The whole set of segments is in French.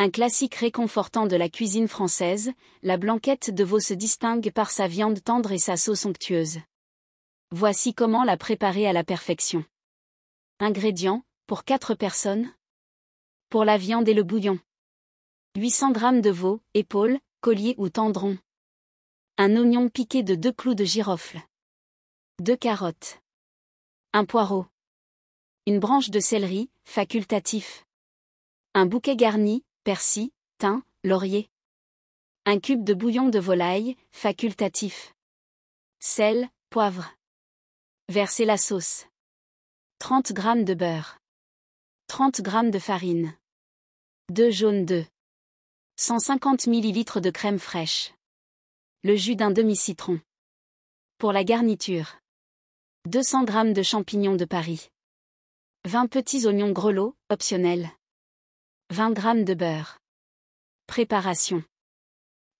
Un classique réconfortant de la cuisine française, la blanquette de veau se distingue par sa viande tendre et sa sauce onctueuse. Voici comment la préparer à la perfection. Ingrédients, pour 4 personnes. Pour la viande et le bouillon. 800 g de veau, épaules, collier ou tendron. Un oignon piqué de 2 clous de girofle. 2 carottes. Un poireau. Une branche de céleri, facultatif. Un bouquet garni, persil, thym, laurier. Un cube de bouillon de volaille, facultatif. Sel, poivre. Versez la sauce. 30 g de beurre. 30 g de farine. 2 jaunes d'œufs. 150 ml de crème fraîche. Le jus d'un demi-citron. Pour la garniture. 200 g de champignons de Paris. 20 petits oignons grelots, optionnels. 20 g de beurre. Préparation.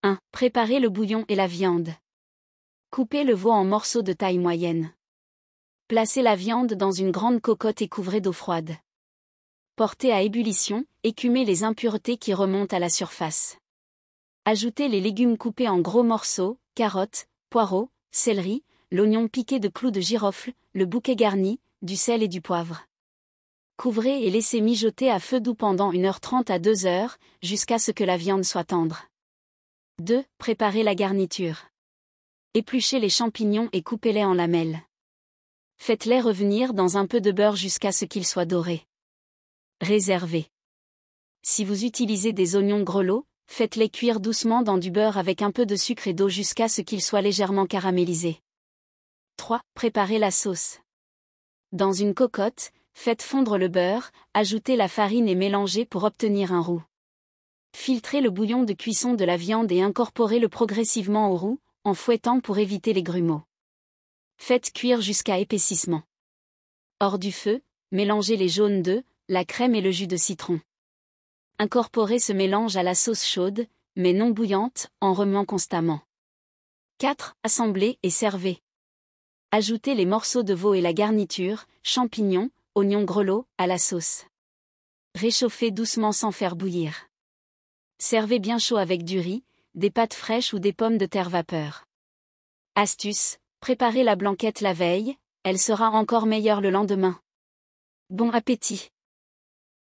1. Préparez le bouillon et la viande. Coupez le veau en morceaux de taille moyenne. Placez la viande dans une grande cocotte et couvrez d'eau froide. Portez à ébullition, écumez les impuretés qui remontent à la surface. Ajoutez les légumes coupés en gros morceaux, carottes, poireaux, céleri, l'oignon piqué de clous de girofle, le bouquet garni, du sel et du poivre. Couvrez et laissez mijoter à feu doux pendant 1h30 à 2h, jusqu'à ce que la viande soit tendre. 2. Préparez la garniture. Épluchez les champignons et coupez-les en lamelles. Faites-les revenir dans un peu de beurre jusqu'à ce qu'ils soient dorés. Réservez. Si vous utilisez des oignons grelots, faites-les cuire doucement dans du beurre avec un peu de sucre et d'eau jusqu'à ce qu'ils soient légèrement caramélisés. 3. Préparez la sauce. Dans une cocotte, faites fondre le beurre, ajoutez la farine et mélangez pour obtenir un roux. Filtrez le bouillon de cuisson de la viande et incorporez-le progressivement au roux, en fouettant pour éviter les grumeaux. Faites cuire jusqu'à épaississement. Hors du feu, mélangez les jaunes d'œufs, la crème et le jus de citron. Incorporez ce mélange à la sauce chaude, mais non bouillante, en remuant constamment. 4. Assemblez et servez. Ajoutez les morceaux de veau et la garniture, champignons, oignons grelots, à la sauce. Réchauffez doucement sans faire bouillir. Servez bien chaud avec du riz, des pâtes fraîches ou des pommes de terre vapeur. Astuce, préparez la blanquette la veille, elle sera encore meilleure le lendemain. Bon appétit!